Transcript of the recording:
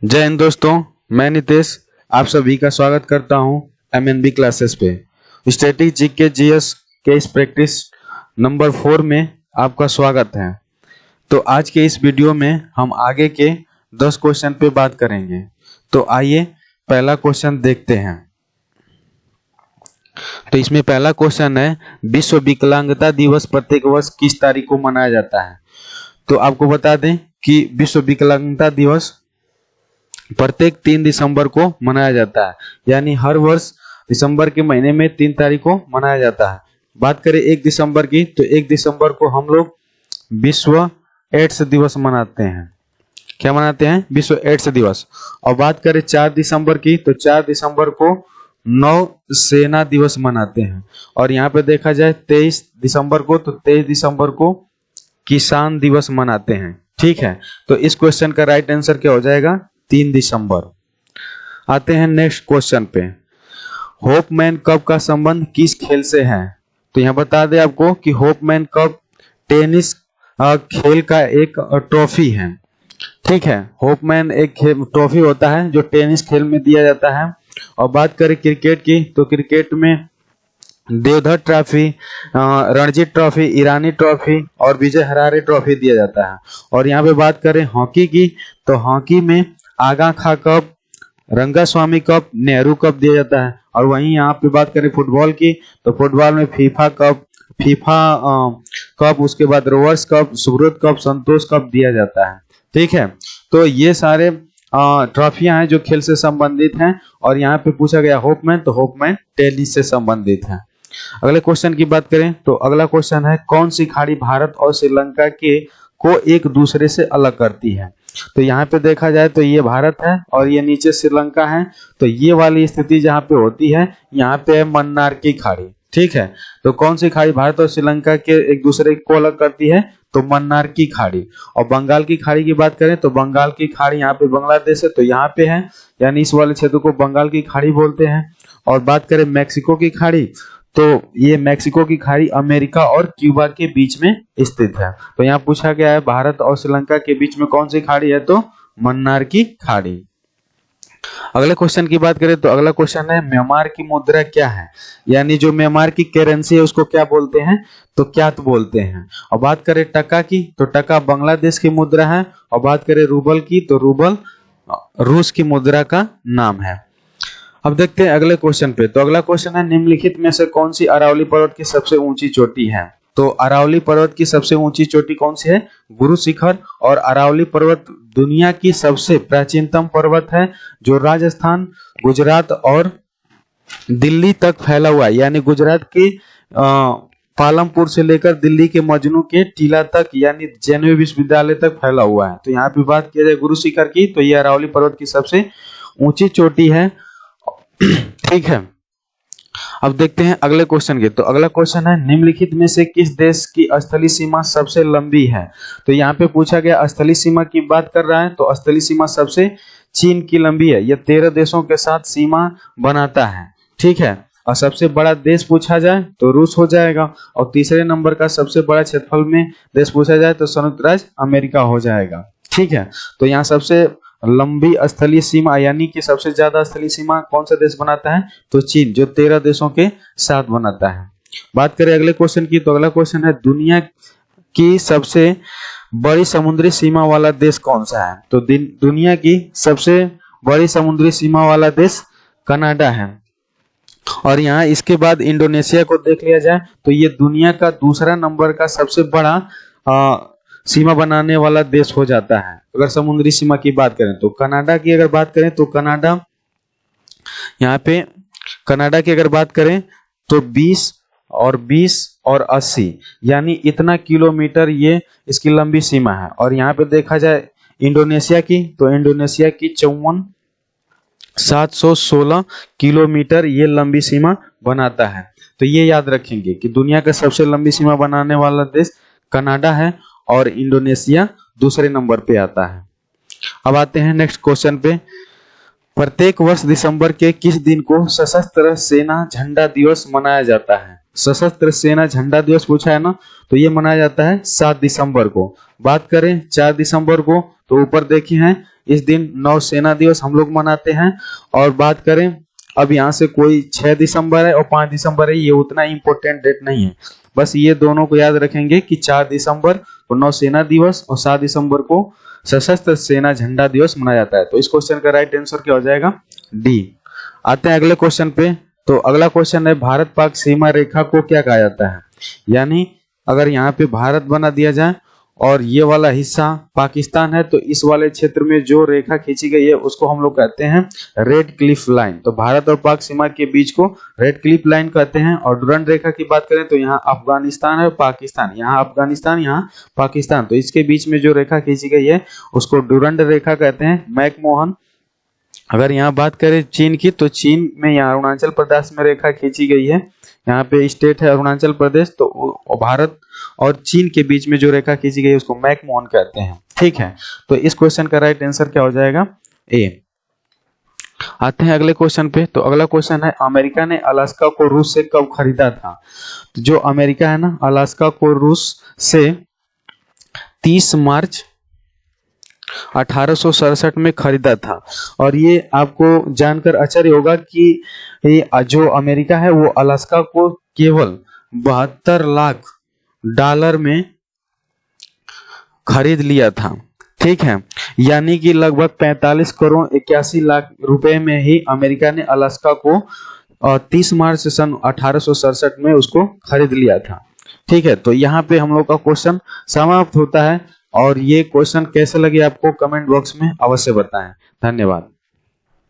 जय हिंद दोस्तों, मैं नितेश आप सभी का स्वागत करता हूं MNB क्लासेस पे। स्टैटिक जीके जीएस के इस प्रैक्टिस नंबर 4 में आपका स्वागत है। तो आज के इस वीडियो में हम आगे के 10 क्वेश्चन पे बात करेंगे। तो आइए पहला क्वेश्चन देखते हैं। तो इसमें पहला क्वेश्चन है, विश्व विकलांगता दिवस प्रत्येक वर्ष किस तारीख को मनाया जाता है। तो आपको बता दें कि विश्व विकलांगता दिवस प्रत्येक 3 दिसंबर को मनाया जाता है, यानी हर वर्ष दिसंबर के महीने में 3 तारीख को मनाया जाता है। बात करें 1 दिसंबर की, तो 1 दिसंबर को हम लोग विश्व एड्स दिवस मनाते हैं। क्या मनाते हैं? विश्व एड्स दिवस। और बात करें 4 दिसंबर की, तो 4 दिसंबर को नौ सेना दिवस मनाते हैं। और यहाँ पे देखा जाए 23 दिसंबर को, तो 23 दिसंबर को किसान दिवस मनाते हैं। ठीक है, तो इस क्वेश्चन का राइट आंसर क्या हो जाएगा? 3 दिसंबर। आते हैं नेक्स्ट क्वेश्चन पे। होपमैन कप का संबंध किस खेल से है? तो यहाँ बता दें आपको कि होपमैन कप टेनिस खेल का एक ट्रॉफी है। ठीक है, होपमैन एक ट्रॉफी होता है जो टेनिस खेल में दिया जाता है। और बात करें क्रिकेट की, तो क्रिकेट में देवधर ट्रॉफी, रणजी ट्रॉफी, ईरानी ट्रॉफी और विजय हरारे ट्रॉफी दिया जाता है। और यहाँ पे बात करें हॉकी की, तो हॉकी में आगा खा cup, Rangaswamy cup, Nehru cup दिया जाता है। और वहीं यहाँ पे बात करें फुटबॉल की, तो फुटबॉल में फीफा कप, उसके बाद रोवर्स कप, सुब्रत कप, संतोष कप दिया जाता है। ठीक है, तो ये सारे ट्रॉफियां हैं जो खेल से संबंधित हैं। और यहाँ पे पूछा गया होपमैन, तो होपमैन टेनिस से संबंधित है। अगले क्वेश्चन की बात करें, तो अगला क्वेश्चन है, कौन सी खाड़ी भारत और श्रीलंका के को एक दूसरे से अलग करती है? तो यहाँ पे देखा जाए तो ये भारत है और ये नीचे श्रीलंका है। तो ये वाली स्थिति जहाँ पे होती है, यहाँ पे है मन्नार की खाड़ी। ठीक है, तो कौन सी खाड़ी भारत और श्रीलंका के एक दूसरे को अलग करती है? तो मन्नार की खाड़ी। और बंगाल की खाड़ी की बात करें, तो बंगाल की खाड़ी यहाँ पे बांग्लादेश है, तो यहाँ पे है, यानी इस वाले क्षेत्र को बंगाल की खाड़ी बोलते हैं। और बात करें मैक्सिको की खाड़ी, तो ये मैक्सिको की खाड़ी अमेरिका और क्यूबा के बीच में स्थित है। तो यहाँ पूछा गया है भारत और श्रीलंका के बीच में कौन सी खाड़ी है? तो मन्नार की खाड़ी। अगले क्वेश्चन की बात करें, तो अगला क्वेश्चन है, म्यांमार की मुद्रा क्या है? यानी जो म्यांमार की करेंसी है उसको क्या बोलते हैं? तो क्यात बोलते हैं। और बात करें टका की, तो टका बांग्लादेश की मुद्रा है। और बात करें रूबल की, तो रूबल रूस की मुद्रा का नाम है। अब देखते हैं अगले क्वेश्चन पे। तो अगला क्वेश्चन है, निम्नलिखित में से कौन सी अरावली पर्वत की सबसे ऊंची चोटी है? तो अरावली पर्वत की सबसे ऊंची चोटी कौन सी है? गुरु शिखर। और अरावली पर्वत दुनिया की सबसे प्राचीनतम पर्वत है, जो राजस्थान, गुजरात और दिल्ली तक फैला हुआ है। यानी गुजरात के पालमपुर से लेकर दिल्ली के मजनू के टीला तक, यानी जेएनयू विश्वविद्यालय तक फैला हुआ है। तो यहाँ पे बात किया जाए गुरु शिखर की, तो ये अरावली पर्वत की सबसे ऊंची चोटी है। ठीक है, अब देखते हैं अगले क्वेश्चन के। तो अगला क्वेश्चन है, निम्नलिखित में से किस देश की स्थलीय सीमा सबसे लंबी है? तो यहाँ पे पूछा गया स्थलीय सीमा की बात कर रहा है, तो स्थलीय सीमा सबसे चीन की लंबी है। यह 13 देशों के साथ सीमा बनाता है। ठीक है, और सबसे बड़ा देश पूछा जाए तो रूस हो जाएगा। और तीसरे नंबर का सबसे बड़ा क्षेत्रफल में देश पूछा जाए तो संयुक्त राज्य अमेरिका हो जाएगा। ठीक है, तो यहाँ सबसे लंबी स्थलीय सीमा यानी कि सबसे ज्यादा स्थलीय सीमा कौन सा देश बनाता है? तो चीन, जो 13 देशों के साथ बनाता है। बात करें अगले क्वेश्चन की, तो अगला क्वेश्चन है, दुनिया की सबसे बड़ी समुद्री सीमा वाला देश कौन सा है? तो दुनिया की सबसे बड़ी समुद्री सीमा वाला देश कनाडा है। और यहाँ इसके बाद इंडोनेशिया को देख लिया जाए, तो ये दुनिया का दूसरा नंबर का सबसे बड़ा सीमा बनाने वाला देश हो जाता है। अगर समुद्री सीमा की बात करें, तो कनाडा की अगर बात करें, तो कनाडा यहाँ पे कनाडा की अगर बात करें तो 20 और 80, यानी इतना किलोमीटर ये इसकी लंबी सीमा है। और यहाँ पे देखा जाए इंडोनेशिया की, तो इंडोनेशिया की 54,716 किलोमीटर ये लंबी सीमा बनाता है। तो ये याद रखेंगे कि दुनिया का सबसे लंबी सीमा बनाने वाला देश कनाडा है और इंडोनेशिया दूसरे नंबर पे आता है। अब आते हैं नेक्स्ट क्वेश्चन पे। प्रत्येक वर्ष दिसंबर के किस दिन को सशस्त्र सेना झंडा दिवस मनाया जाता है? सशस्त्र सेना झंडा दिवस पूछा है ना, तो ये मनाया जाता है 7 दिसंबर को। बात करें 4 दिसंबर को, तो ऊपर देखे हैं इस दिन नौसेना दिवस हम लोग मनाते हैं। और बात करें अब यहाँ से कोई 6 दिसंबर है और 5 दिसंबर है, ये उतना इम्पोर्टेंट डेट नहीं है, बस ये दोनों को याद रखेंगे कि 4 दिसंबर को नौसेना दिवस और 7 दिसंबर को सशस्त्र सेना झंडा दिवस मनाया जाता है। तो इस क्वेश्चन का राइट आंसर क्या हो जाएगा? डी। आते हैं अगले क्वेश्चन पे। तो अगला क्वेश्चन है भारत पाक सीमा रेखा को क्या कहा जाता है? यानी अगर यहाँ पे भारत बना दिया जाए और ये वाला हिस्सा पाकिस्तान है, तो इस वाले क्षेत्र में जो रेखा खींची गई है उसको हम लोग कहते हैं रेड क्लिफ लाइन। तो भारत और पाक सीमा के बीच को रेड क्लिफ लाइन कहते हैं। और डुरंड रेखा की बात करें तो यहाँ अफगानिस्तान है, पाकिस्तान, यहाँ अफगानिस्तान, यहाँ पाकिस्तान, तो इसके बीच में जो रेखा खींची गई है उसको डुरंड रेखा कहते हैं। मैकमोहन। अगर यहाँ बात करें चीन की, तो चीन में यहाँ अरुणाचल प्रदेश में रेखा खींची गई है, यहाँ पे स्टेट है अरुणाचल प्रदेश, तो भारत और चीन के बीच में जो रेखा खींची गई है उसको मैकमोहन कहते हैं। ठीक है, तो इस क्वेश्चन का राइट आंसर क्या हो जाएगा? ए। आते हैं अगले क्वेश्चन पे। तो अगला क्वेश्चन है अमेरिका ने अलास्का को रूस से कब खरीदा था? तो जो अमेरिका है ना, अलास्का को रूस से 30 मार्च 1867 में खरीदा था। और ये आपको जानकर आश्चर्य होगा कि ये जो अमेरिका है वो अलास्का को केवल 72 लाख डॉलर में खरीद लिया था। ठीक है, यानी कि लगभग 45 करोड़ 81 लाख रुपए में ही अमेरिका ने अलास्का को 30 मार्च सन 1867 में उसको खरीद लिया था। ठीक है, तो यहाँ पे हम लोग का क्वेश्चन समाप्त होता है। और ये क्वेश्चन कैसे लगे आपको कमेंट बॉक्स में अवश्य बताएं। धन्यवाद।